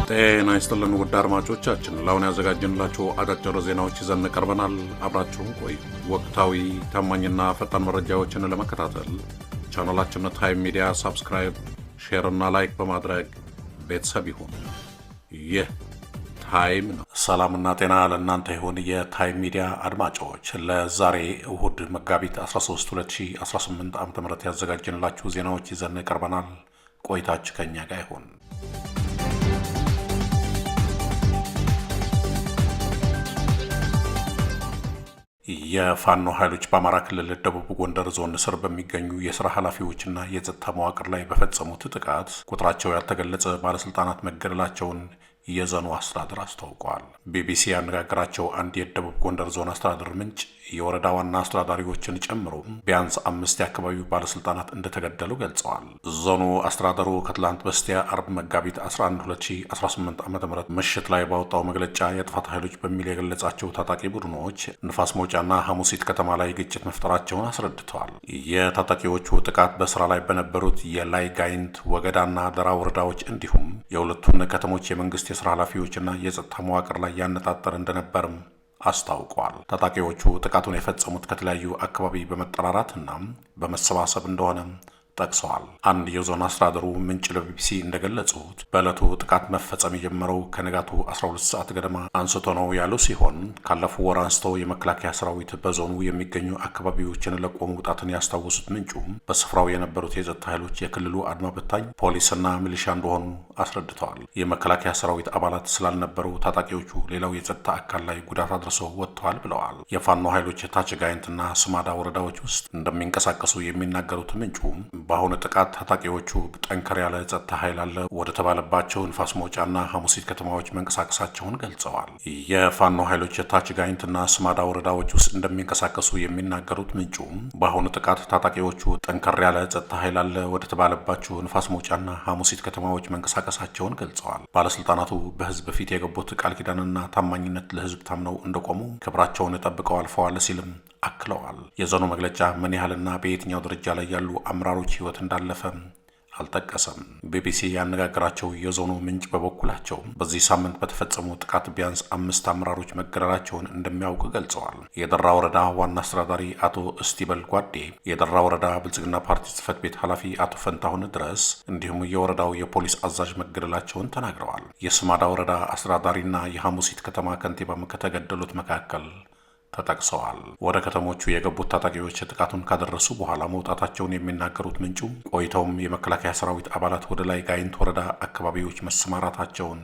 ጤና ይስጥልን ውድ አድማጮቻችን፣ ለአሁን ያዘጋጀንላችሁ አጫጭር ዜናዎች ይዘን ቀርበናል። አብራችሁን ቆዩ። ወቅታዊ ታማኝና ፈጣን መረጃዎችን ለመከታተል ቻናላችንን ታይም ሚዲያ ሰብስክራይብ፣ ሼር እና ላይክ በማድረግ ቤተሰብ ይሁን። ይህ ታይም ነው። ሰላምና ጤና ለእናንተ ይሁን የታይም ሚዲያ አድማጮች። ለዛሬ እሁድ መጋቢት 13 2018 ዓ.ም ያዘጋጀንላችሁ ዜናዎች ይዘን ቀርበናል። ቆይታችሁ ከኛ ጋር ይሁን። የፋኖ ኃይሎች በአማራ ክልል ደቡብ ጎንደር ዞን ስር በሚገኙ የሥራ ኃላፊዎችና የጸጥታ መዋቅር ላይ በፈጸሙት ጥቃት ቁጥራቸው ያልተገለጸ ባለሥልጣናት መገደላቸውን የዞኑ አስተዳደር አስታውቀዋል። ቢቢሲ ያነጋገራቸው አንድ የደቡብ ጎንደር ዞን አስተዳደር ምንጭ የወረዳ ዋና አስተዳዳሪዎችን ጨምሮ ቢያንስ 5 የአካባቢው ባለሥልጣናት እንደተገደሉ ገልጸዋል። ዞኑ አስተዳደሩ ከትላንት በስቲያ አርብ መጋቢት 11 2018 ዓ.ም ምሽት ላይ ባወጣው መግለጫ የጥፋት ኃይሎች በሚል የገለጻቸው ታጣቂ ቡድኖች ንፋስ መውጫና ሐሙሲት ከተማ ላይ ግጭት መፍጠራቸውን አስረድተዋል። የታጣቂዎቹ ጥቃት በስራ ላይ በነበሩት የላይ ጋይንት፣ ወገዳና ደራ ወረዳዎች እንዲሁም የሁለቱን ከተሞች የመንግስት የሥራ ኃላፊዎችና የጸጥታ መዋቅር ላይ ያነጣጠረ እንደነበርም አስታውቀዋል። ታጣቂዎቹ ጥቃቱን የፈጸሙት ከተለያዩ አካባቢ በመጠራራትና በመሰባሰብ እንደሆነ ጠቅሰዋል። አንድ የዞን አስተዳደሩ ምንጭ ለቢቢሲ እንደገለጹት በዕለቱ ጥቃት መፈጸም የጀመረው ከንጋቱ 12 ሰዓት ገደማ አንስቶ ነው ያሉ ሲሆን ካለፈው ወር አንስቶ የመከላከያ ሰራዊት በዞኑ የሚገኙ አካባቢዎችን ለቆ መውጣትን ያስታወሱት ምንጩ በስፍራው የነበሩት የጸጥታ ኃይሎች የክልሉ አድማ በታኝ ፖሊስና ሚሊሻ እንደሆኑ አስረድተዋል። የመከላከያ ሰራዊት አባላት ስላልነበሩ ታጣቂዎቹ ሌላው የጸጥታ አካል ላይ ጉዳት አድርሰው ወጥተዋል ብለዋል። የፋኖ ኃይሎች ታች ጋይንትና ስማዳ ወረዳዎች ውስጥ እንደሚንቀሳቀሱ የሚናገሩት ምንጩ በአሁኑ ጥቃት ታጣቂዎቹ ጠንከር ያለ ጸጥታ ኃይል አለ ወደ ተባለባቸው ንፋስ መውጫና ሐሙሲት ከተማዎች መንቀሳቀሳቸውን ገልጸዋል። የፋኖ ኃይሎች የታች ጋይንትና ስማዳ ወረዳዎች ውስጥ እንደሚንቀሳቀሱ የሚናገሩት ምንጩ በአሁኑ ጥቃት ታጣቂዎቹ ጠንከር ያለ ጸጥታ ኃይል አለ ወደ ተባለባቸው ንፋስ መውጫና ሐሙሲት ከተማዎች መንቀሳቀሳቸውን ገልጸዋል። ባለስልጣናቱ በህዝብ ፊት የገቡት ቃል ኪዳንና ታማኝነት ለህዝብ ታምነው እንደቆሙ ክብራቸውን ጠብቀው አልፈዋል ሲልም አክለዋል። የዞኑ መግለጫ ምን ያህልና በየትኛው ደረጃ ላይ ያሉ አመራሮች ህይወት እንዳለፈ አልጠቀሰም። ቢቢሲ ያነጋገራቸው የዞኑ ምንጭ በበኩላቸው በዚህ ሳምንት በተፈጸሙ ጥቃት ቢያንስ 5 አመራሮች መገደላቸውን እንደሚያውቁ ገልጸዋል። የደራ ወረዳ ዋና አስተዳዳሪ አቶ እስቲበል ጓዴ፣ የደራ ወረዳ ብልጽግና ፓርቲ ጽህፈት ቤት ኃላፊ አቶ ፈንታሁን ድረስ እንዲሁም የወረዳው የፖሊስ አዛዥ መገደላቸውን ተናግረዋል። የስማዳ ወረዳ አስተዳዳሪና የሐሙሲት ከተማ ከንቲባም ከተገደሉት መካከል ተጠቅሰዋል። ወደ ከተሞቹ የገቡት ታጣቂዎች ጥቃቱን ካደረሱ በኋላ መውጣታቸውን የሚናገሩት ምንጩ ቆይተውም የመከላከያ ሰራዊት አባላት ወደ ላይ ጋይንት ወረዳ አካባቢዎች መሰማራታቸውን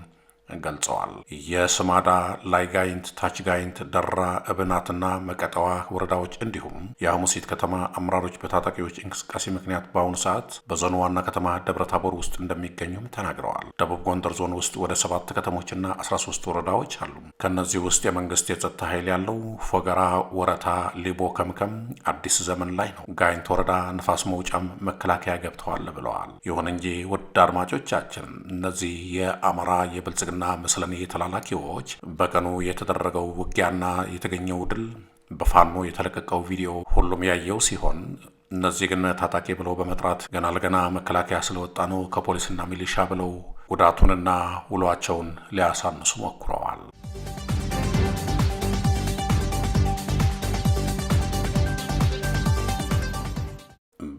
ገልጸዋል። የስማዳ፣ ላይ ጋይንት፣ ታች ጋይንት፣ ደራ፣ እብናትና መቀጠዋ ወረዳዎች እንዲሁም የሐሙሲት ከተማ አመራሮች በታጣቂዎች እንቅስቃሴ ምክንያት በአሁኑ ሰዓት በዞኑ ዋና ከተማ ደብረ ታቦር ውስጥ እንደሚገኙም ተናግረዋል። ደቡብ ጎንደር ዞን ውስጥ ወደ 7 ከተሞችና 13 ወረዳዎች አሉ። ከእነዚህ ውስጥ የመንግስት የጸጥታ ኃይል ያለው ፎገራ፣ ወረታ፣ ሊቦ ከምከም፣ አዲስ ዘመን ላይ ነው። ጋይንት ወረዳ ንፋስ መውጫም መከላከያ ገብተዋል ብለዋል። ይሁን እንጂ ውድ አድማጮቻችን እነዚህ የአማራ የብልጽግና ምስለኔ ተላላኪዎች በቀኑ የተደረገው ውጊያና የተገኘው ድል በፋኖ የተለቀቀው ቪዲዮ ሁሉም ያየው ሲሆን እነዚህ ግን ታጣቂ ብለው በመጥራት ገና ለገና መከላከያ ስለወጣ ነው ከፖሊስና ሚሊሻ ብለው ጉዳቱንና ውሏቸውን ሊያሳንሱ ሞክረዋል።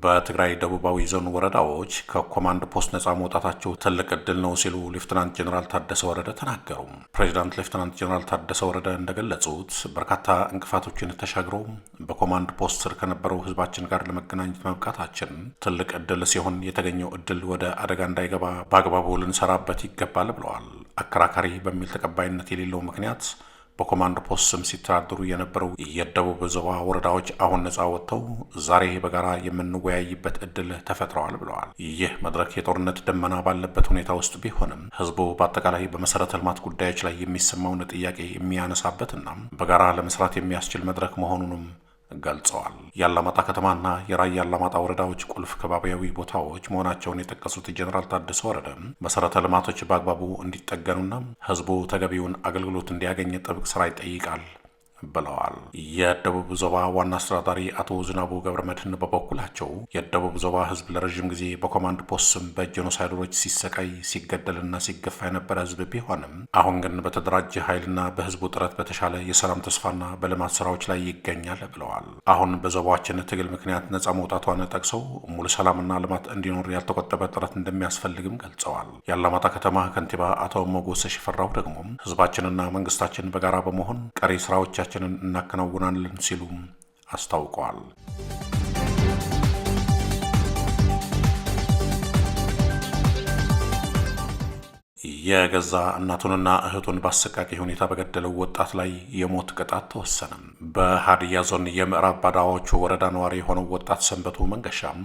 በትግራይ ደቡባዊ ዞን ወረዳዎች ከኮማንድ ፖስት ነፃ መውጣታቸው ትልቅ ዕድል ነው ሲሉ ሌፍትናንት ጀኔራል ታደሰ ወረደ ተናገሩ። ፕሬዚዳንት ሌፍትናንት ጀኔራል ታደሰ ወረደ እንደገለጹት በርካታ እንቅፋቶችን ተሻግረው በኮማንድ ፖስት ስር ከነበረው ህዝባችን ጋር ለመገናኘት መብቃታችን ትልቅ ዕድል ሲሆን የተገኘው ዕድል ወደ አደጋ እንዳይገባ በአግባቡ ልንሰራበት ይገባል ብለዋል። አከራካሪ በሚል ተቀባይነት የሌለው ምክንያት በኮማንድ ፖስት ስም ሲተዳደሩ የነበረው የደቡብ ዞባ ወረዳዎች አሁን ነፃ ወጥተው ዛሬ በጋራ የምንወያይበት እድል ተፈጥረዋል ብለዋል። ይህ መድረክ የጦርነት ደመና ባለበት ሁኔታ ውስጥ ቢሆንም ህዝቡ በአጠቃላይ በመሰረተ ልማት ጉዳዮች ላይ የሚሰማውን ጥያቄ የሚያነሳበትና በጋራ ለመስራት የሚያስችል መድረክ መሆኑንም ገልጸዋል። የአላማጣ ከተማና የራያ አላማጣ ወረዳዎች ቁልፍ ከባቢያዊ ቦታዎች መሆናቸውን የጠቀሱት ጀነራል ታደሰ ወረደ መሰረተ ልማቶች በአግባቡ እንዲጠገኑና ህዝቡ ተገቢውን አገልግሎት እንዲያገኝ ጥብቅ ስራ ይጠይቃል ብለዋል። የደቡብ ዞባ ዋና አስተዳዳሪ አቶ ዝናቡ ገብረ መድህን በበኩላቸው የደቡብ ዞባ ህዝብ ለረዥም ጊዜ በኮማንድ ፖስት ስም በጄኖሳይደሮች ሲሰቃይ ሲገደልና ሲገፋ የነበረ ህዝብ ቢሆንም አሁን ግን በተደራጀ ኃይልና በህዝቡ ጥረት በተሻለ የሰላም ተስፋና በልማት ስራዎች ላይ ይገኛል ብለዋል። አሁን በዞባችን ትግል ምክንያት ነጻ መውጣቷን ጠቅሰው ሙሉ ሰላምና ልማት እንዲኖር ያልተቆጠበ ጥረት እንደሚያስፈልግም ገልጸዋል። የአላማጣ ከተማ ከንቲባ አቶ ሞጎስ ሽፈራው ደግሞ ህዝባችንና መንግስታችን በጋራ በመሆን ቀሪ ስራዎቻችንን እናከናውናለን ሲሉም አስታውቀዋል። የገዛ እናቱንና እህቱን በአሰቃቂ ሁኔታ በገደለው ወጣት ላይ የሞት ቅጣት ተወሰነ። በሀዲያ ዞን የምዕራብ ባዳዎቹ ወረዳ ነዋሪ የሆነው ወጣት ሰንበቱ መንገሻም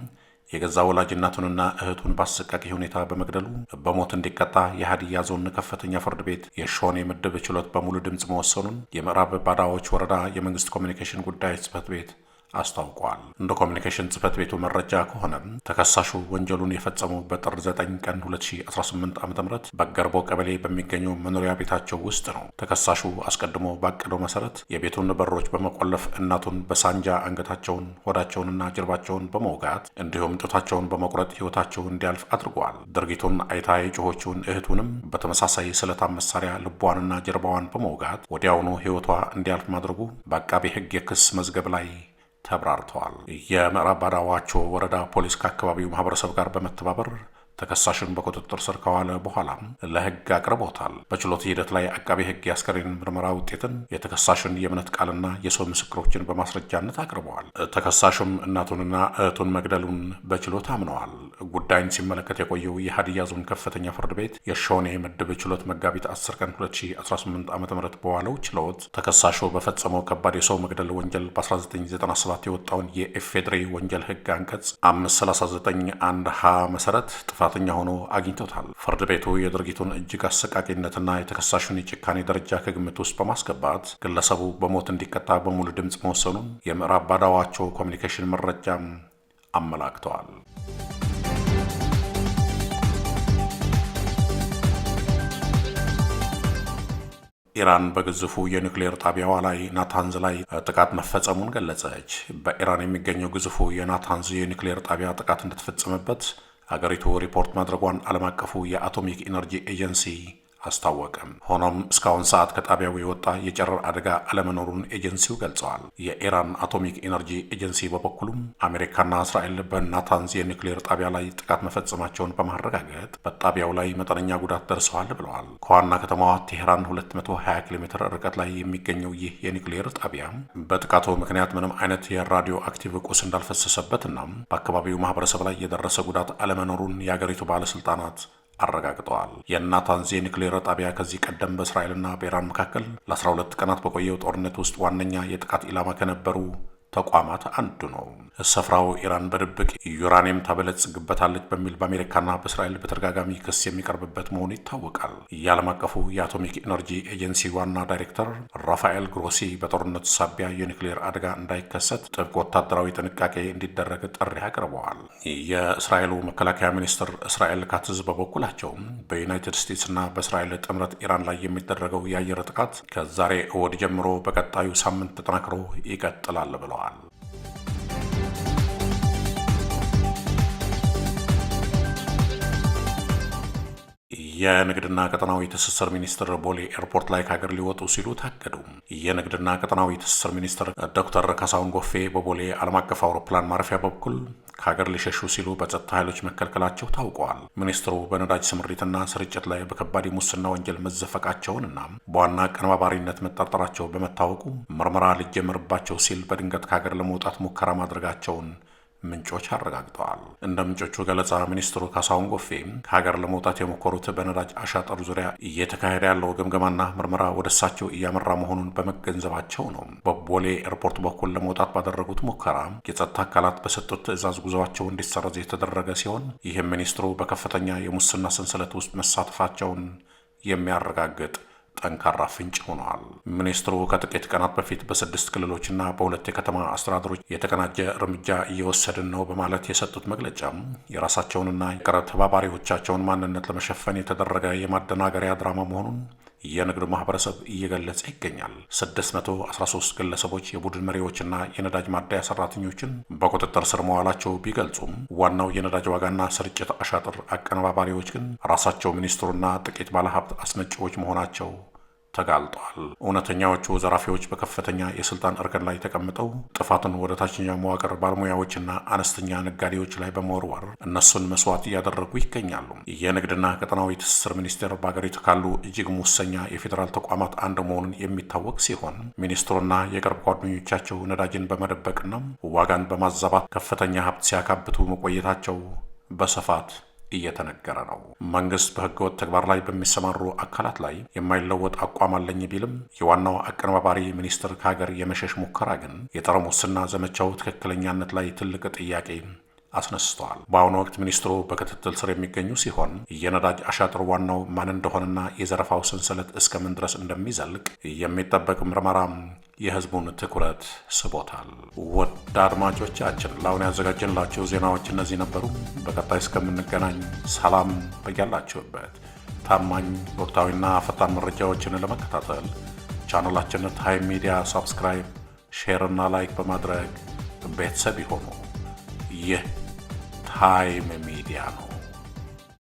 የገዛ ወላጅ እናቱንና እህቱን በአሰቃቂ ሁኔታ በመግደሉ በሞት እንዲቀጣ የሀዲያ ዞን ከፍተኛ ፍርድ ቤት የሾኔ ምድብ ችሎት በሙሉ ድምፅ መወሰኑን የምዕራብ ባዳዎች ወረዳ የመንግስት ኮሚኒኬሽን ጉዳዮች ጽሕፈት ቤት አስታውቋል። እንደ ኮሚኒኬሽን ጽሕፈት ቤቱ መረጃ ከሆነ ተከሳሹ ወንጀሉን የፈጸመው በጥር 9 ቀን 2018 ዓ.ም በገርቦ ቀበሌ በሚገኘው መኖሪያ ቤታቸው ውስጥ ነው። ተከሳሹ አስቀድሞ ባቀደው መሰረት የቤቱን በሮች በመቆለፍ እናቱን በሳንጃ አንገታቸውን፣ ሆዳቸውንና ጀርባቸውን በመውጋት እንዲሁም ጡታቸውን በመቁረጥ ሕይወታቸው እንዲያልፍ አድርጓል። ድርጊቱን አይታ የጮኸችውን እህቱንም በተመሳሳይ ስለታም መሳሪያ ልቧንና ጀርባዋን በመውጋት ወዲያውኑ ሕይወቷ እንዲያልፍ ማድረጉ በአቃቤ ሕግ የክስ መዝገብ ላይ ተብራርተዋል። የምዕራብ ባዳዋቾ ወረዳ ፖሊስ ከአካባቢው ማህበረሰብ ጋር በመተባበር ተከሳሹን በቁጥጥር ስር ከዋለ በኋላ ለሕግ አቅርቦታል። በችሎት ሂደት ላይ አቃቤ ሕግ የአስከሬን ምርመራ ውጤትን፣ የተከሳሹን የእምነት ቃልና የሰው ምስክሮችን በማስረጃነት አቅርበዋል። ተከሳሹም እናቱንና እህቱን መግደሉን በችሎት አምነዋል። ጉዳዩን ሲመለከት የቆየው የሀዲያ ዞን ከፍተኛ ፍርድ ቤት የሾኔ ምድብ ችሎት መጋቢት 10 ቀን 2018 ዓ.ም በዋለው ችሎት ተከሳሹ በፈጸመው ከባድ የሰው መግደል ወንጀል በ1997 የወጣውን የኢፌዴሪ ወንጀል ሕግ አንቀጽ 539(1) ሀ መሰረት ጥፋተኛ ሆኖ አግኝቶታል። ፍርድ ቤቱ የድርጊቱን እጅግ አሰቃቂነትና የተከሳሹን የጭካኔ ደረጃ ከግምት ውስጥ በማስገባት ግለሰቡ በሞት እንዲቀጣ በሙሉ ድምፅ መወሰኑን የምዕራብ ባዳዋቾ ኮሚኒኬሽን መረጃም አመላክተዋል። ኢራን በግዙፉ የኒውክሌር ጣቢያዋ ላይ ናታንዝ ላይ ጥቃት መፈጸሙን ገለጸች። በኢራን የሚገኘው ግዙፉ የናታንዝ የኒውክሌር ጣቢያ ጥቃት እንደተፈጸመበት አገሪቱ ሪፖርት ማድረጓን ዓለም አቀፉ የአቶሚክ ኢነርጂ ኤጀንሲ አስታወቀም። ሆኖም እስካሁን ሰዓት ከጣቢያው የወጣ የጨረር አደጋ አለመኖሩን ኤጀንሲው ገልጸዋል። የኢራን አቶሚክ ኢነርጂ ኤጀንሲ በበኩሉም አሜሪካና እስራኤል በናታንዝ የኒውክሌር ጣቢያ ላይ ጥቃት መፈጸማቸውን በማረጋገጥ በጣቢያው ላይ መጠነኛ ጉዳት ደርሰዋል ብለዋል። ከዋና ከተማዋ ቴሄራን 220 ኪሎ ሜትር ርቀት ላይ የሚገኘው ይህ የኒውክሌር ጣቢያ በጥቃቱ ምክንያት ምንም አይነት የራዲዮ አክቲቭ ቁስ እንዳልፈሰሰበትና በአካባቢው ማህበረሰብ ላይ የደረሰ ጉዳት አለመኖሩን የአገሪቱ ባለስልጣናት አረጋግጠዋል። የናታንዝ የኒውክሌር ጣቢያ ከዚህ ቀደም በእስራኤልና በኢራን መካከል ለ12 ቀናት በቆየው ጦርነት ውስጥ ዋነኛ የጥቃት ኢላማ ከነበሩ ተቋማት አንዱ ነው። ስፍራው ኢራን በድብቅ ዩራኒየም ታበለጽግበታለች በሚል በአሜሪካና በእስራኤል በተደጋጋሚ ክስ የሚቀርብበት መሆኑ ይታወቃል። የዓለም አቀፉ የአቶሚክ ኢነርጂ ኤጀንሲ ዋና ዳይሬክተር ራፋኤል ግሮሲ በጦርነቱ ሳቢያ የኒውክሌር አደጋ እንዳይከሰት ጥብቅ ወታደራዊ ጥንቃቄ እንዲደረግ ጥሪ አቅርበዋል። የእስራኤሉ መከላከያ ሚኒስትር እስራኤል ካትዝ በበኩላቸው በዩናይትድ ስቴትስና በእስራኤል ጥምረት ኢራን ላይ የሚደረገው የአየር ጥቃት ከዛሬ እሁድ ጀምሮ በቀጣዩ ሳምንት ተጠናክሮ ይቀጥላል ብለዋል። የንግድና ቀጠናዊ ትስስር ሚኒስትር ቦሌ ኤርፖርት ላይ ከሀገር ሊወጡ ሲሉ ታገዱ። የንግድና ቀጠናዊ ትስስር ሚኒስትር ዶክተር ካሳሁን ጎፌ በቦሌ ዓለም አቀፍ አውሮፕላን ማረፊያ በኩል ከሀገር ሊሸሹ ሲሉ በጸጥታ ኃይሎች መከልከላቸው ታውቀዋል። ሚኒስትሩ በነዳጅ ስምሪትና ስርጭት ላይ በከባድ ሙስና ወንጀል መዘፈቃቸውንና በዋና አቀነባባሪነት መጠርጠራቸው በመታወቁ ምርመራ ሊጀመርባቸው ሲል በድንገት ከሀገር ለመውጣት ሙከራ ማድረጋቸውን ምንጮች አረጋግጠዋል። እንደ ምንጮቹ ገለጻ ሚኒስትሩ ካሳሁን ጎፌ ከሀገር ለመውጣት የሞከሩት በነዳጅ አሻጥር ዙሪያ እየተካሄደ ያለው ግምገማና ምርመራ ወደ እሳቸው እያመራ መሆኑን በመገንዘባቸው ነው። በቦሌ ኤርፖርት በኩል ለመውጣት ባደረጉት ሙከራ የጸጥታ አካላት በሰጡት ትዕዛዝ ጉዞአቸው እንዲሰረዝ የተደረገ ሲሆን ይህም ሚኒስትሩ በከፍተኛ የሙስና ሰንሰለት ውስጥ መሳተፋቸውን የሚያረጋግጥ ጠንካራ ፍንጭ ሆነዋል። ሚኒስትሩ ከጥቂት ቀናት በፊት በ6 ክልሎችና በ2 የከተማ አስተዳደሮች የተቀናጀ እርምጃ እየወሰድን ነው በማለት የሰጡት መግለጫ የራሳቸውንና የቅርብ ተባባሪዎቻቸውን ማንነት ለመሸፈን የተደረገ የማደናገሪያ ድራማ መሆኑን የንግድ ማህበረሰብ እየገለጸ ይገኛል። 613 ግለሰቦች የቡድን መሪዎችና የነዳጅ ማደያ ሰራተኞችን በቁጥጥር ስር መዋላቸው ቢገልጹም ዋናው የነዳጅ ዋጋና ስርጭት አሻጥር አቀነባባሪዎች ግን ራሳቸው ሚኒስትሩና ጥቂት ባለሀብት አስመጪዎች መሆናቸው ተጋልጧል። እውነተኛዎቹ ዘራፊዎች በከፍተኛ የስልጣን እርከን ላይ ተቀምጠው ጥፋትን ወደ ታችኛው መዋቅር ባለሙያዎችና አነስተኛ ነጋዴዎች ላይ በመወርወር እነሱን መስዋዕት እያደረጉ ይገኛሉ። የንግድና ቀጠናዊ ትስስር ሚኒስቴር በሀገሪቱ ካሉ እጅግ ሙሰኛ የፌዴራል ተቋማት አንዱ መሆኑን የሚታወቅ ሲሆን ሚኒስትሩና የቅርብ ጓደኞቻቸው ነዳጅን በመደበቅና ዋጋን በማዛባት ከፍተኛ ሀብት ሲያካብቱ መቆየታቸው በስፋት እየተነገረ ነው። መንግስት በህገወጥ ተግባር ላይ በሚሰማሩ አካላት ላይ የማይለወጥ አቋም አለኝ ቢልም የዋናው አቀነባባሪ ሚኒስትር ከሀገር የመሸሽ ሙከራ ግን የጸረ ሙስና ዘመቻው ትክክለኛነት ላይ ትልቅ ጥያቄ አስነስተዋል። በአሁኑ ወቅት ሚኒስትሩ በክትትል ስር የሚገኙ ሲሆን የነዳጅ አሻጥር ዋናው ማን እንደሆነና የዘረፋው ሰንሰለት እስከምን ድረስ እንደሚዘልቅ የሚጠበቅ ምርመራ የህዝቡን ትኩረት ስቦታል። ውድ አድማጮቻችን ለአሁን ያዘጋጀንላቸው ዜናዎች እነዚህ ነበሩ። በቀጣይ እስከምንገናኝ ሰላም በያላችሁበት። ታማኝ ወቅታዊና ፈጣን መረጃዎችን ለመከታተል ቻናላችንን ታይም ሚዲያ ሰብስክራይብ፣ ሼር እና ላይክ በማድረግ ቤተሰብ ይሆኑ። ይህ ታይም ሚዲያ ነው።